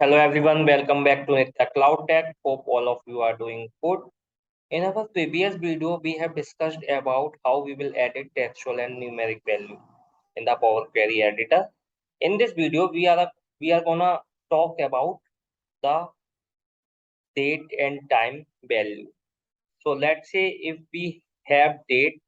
Hello everyone, welcome back to Nitya Cloudtech. Hope all of you are doing good. In our previous video, we have discussed about how we will edit textual and numeric value in the Power Query editor. In this video, we are gonna talk about the date and time value. So let's say if we have date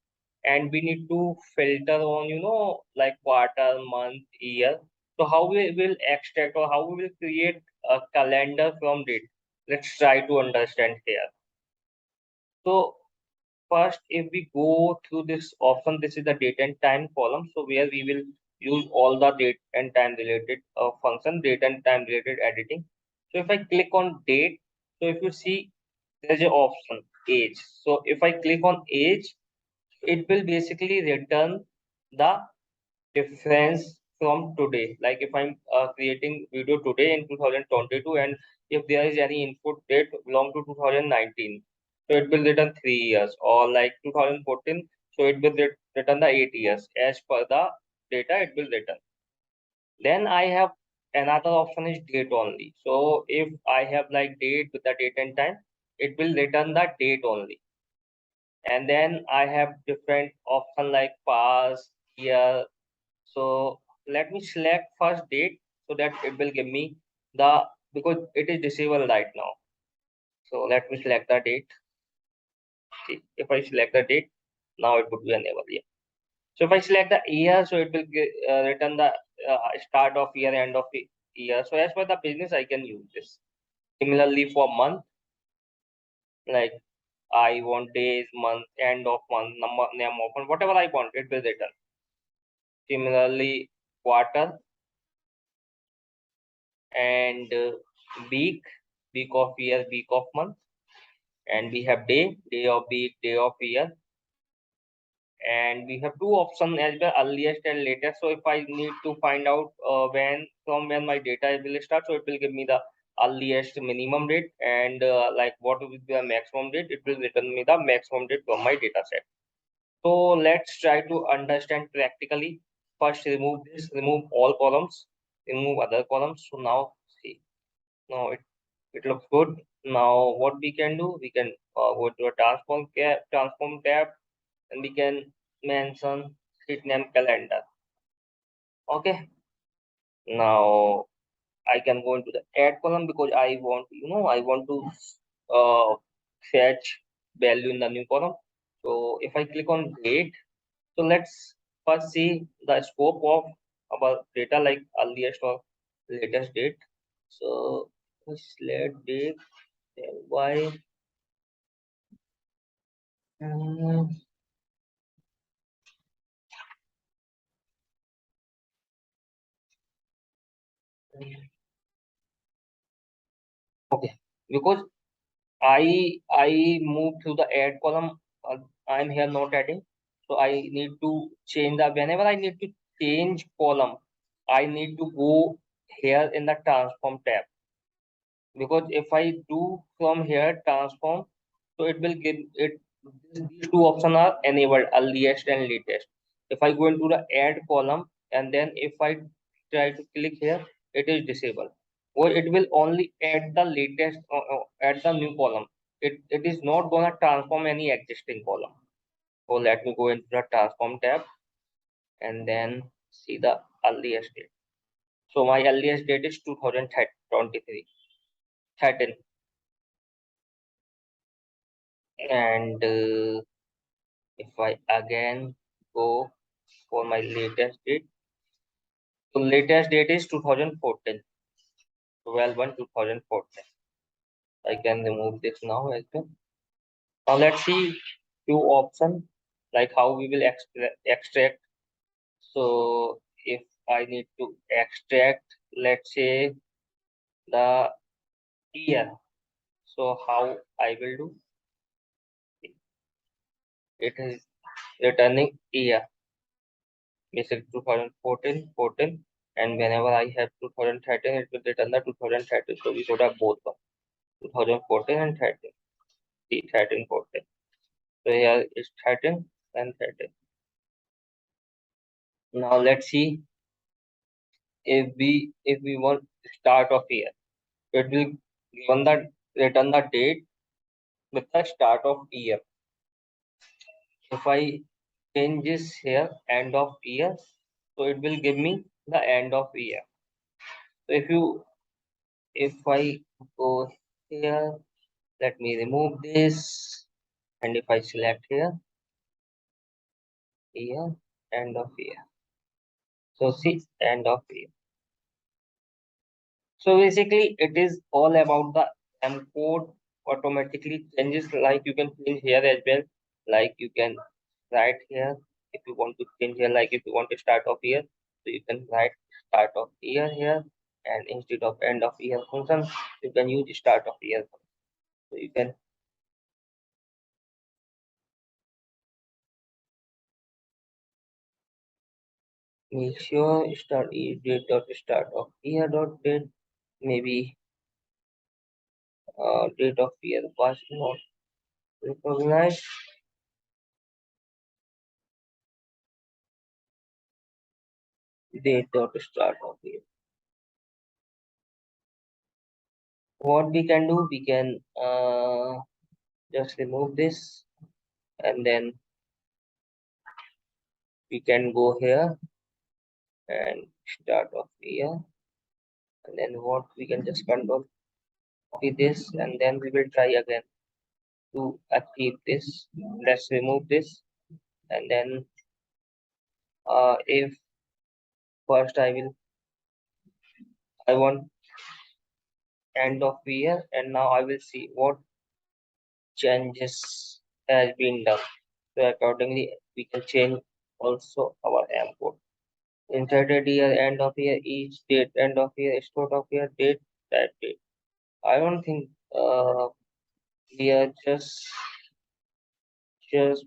and we need to filter on, like quarter, month, year. So how we will extract or how we will create a calendar from date? Let's try to understand here. So first, if we go through this option, this is the date and time column. So where we will use all the date and time related function, date and time related editing. So if I click on date, so if you see there's an option age. So if I click on age, it will basically return the difference from today. Like if I'm creating video today in 2022, and if there is any input date belong to 2019, so it will return 3 years, or like 2014, so it will return the 8 years as per the data it will return. Then I have another option is date only. So if I have like date with the date and time, it will return the date only. And then I have different option like past, year. So let me select first date so that it will give me the, because it is disabled right now. So let me select the date. See, if I select the date, now it would be enabled here. So if I select the year, so it will return the start of year, end of year. So as per the business, I can use this. Similarly for month, like I want days, month, end of month, number, name of month, whatever I want, it will return. Similarly, quarter and week, week of year, week of month, and we have day, day of week, day of year, and we have two options as well, earliest and latest. So if I need to find out when my data will start, so it will give me the earliest minimum date, and like what will be the maximum date, it will return me the maximum date from my data set. So let's try to understand practically. First, remove this, remove all columns, remove other columns. So now see, now it looks good. Now what we can do, we can go to a transform tab, and we can mention sheet name calendar. Okay. Now I can go into the add column because I want, I want to fetch value in the new column. So if I click on date, so let's first see the scope of our data, like earliest or latest date. So select date, why? Okay, because I move to the add column. I'm here not adding, so I need to change the, whenever I need to change column, I need to go here in the transform tab, because if I do from here transform, so it will give it, these two options are enabled, earliest and latest. If I go into the add column, and then if I try to click here, it is disabled, or it will only add the latest, add the new column. It is not gonna transform any existing column. So let me go into the transform tab and then see the earliest date. So my earliest date is 2023 13, and if I again go for my latest date, so latest date is 2014, 12/1/2014. I can remove this now as well. Now let's see few options like how we will extract. So if I need to extract, let's say the year, so how I will do, it is returning year, basically 2014, 14, and whenever I have 2013, it will return the 2013. So we should have both one, 2014 and 13. See, 13, 14. So here is 13 and 13. Now let's see if we want start of year. It will given the return the date with the start of year. If I change this here end of year, so it will give me the end of year. So if I go here, let me remove this, and if I select here year, end of year. So see end of year. So basically, it is all about the M code automatically changes. Like you can change here as well. Like you can write here if you want to change here. Like if you want to start off here, so you can write start of year here, and instead of end of year function, you can use start of year. So you can make sure start date dot start of year dot date, maybe date of year was not recognized. Date dot start of year. What we can do, we can just remove this, and then we can go here and start off here, and then what we can just control copy this, and then we will try again to achieve this. Let's remove this, and then if first I want end of year, and now I will see what changes has been done. So accordingly we can change also our M code. Inserted year, end of year, each date, end of year, start of year, date, that date. I don't think we are just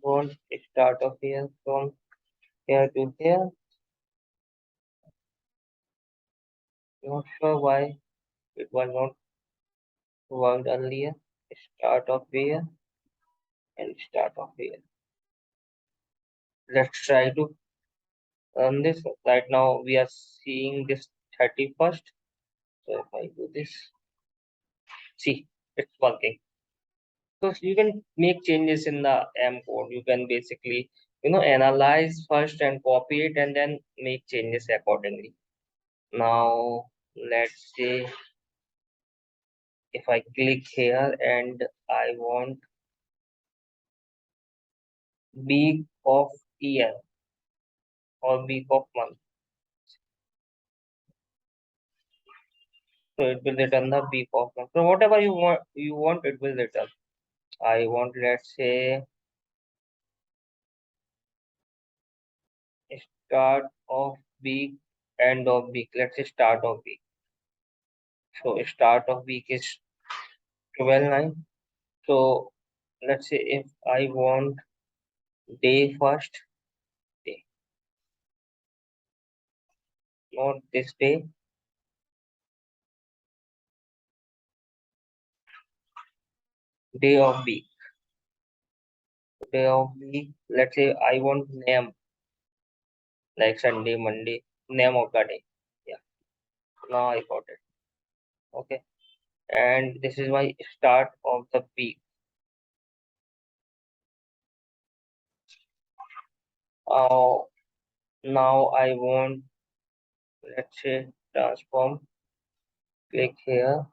want start of year from here to here. Not sure why it was not worked earlier. Start of year and start of year. Let's try to run this. Right now we are seeing this 31st. So if I do this, see, it's working. So you can make changes in the M code. You can basically, analyze first and copy it, and then make changes accordingly. Now, let's say if I click here and I want week of year or week of month, so it will return the week of month. So whatever you want, it will return. I want, let's say, start of week, end of week. Let's say start of week. So start of week is 12/9. So let's say if I want day first, day, not this day of week, day of week. Let's say I want name like Sunday, Monday, name of the day. Yeah, now I got it. Okay, and this is my start of the week. Uh, Now I want, let's say, transform. Click here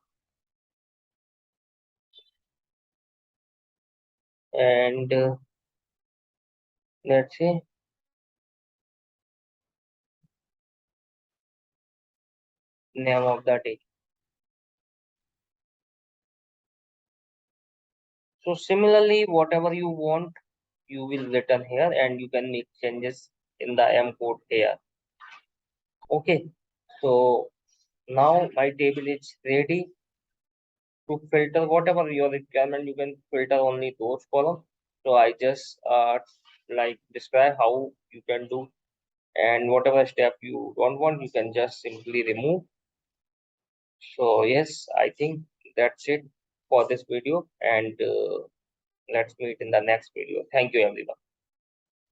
and let's say name of the day. So similarly, whatever you want, you will return here, and you can make changes in the M code here. Okay, so now my table is ready to filter whatever your requirement. You can filter only those columns. So I just like describe how you can do, and whatever step you don't want, you can just simply remove. So yes, I think that's it for this video, and let's meet in the next video. Thank you, everyone.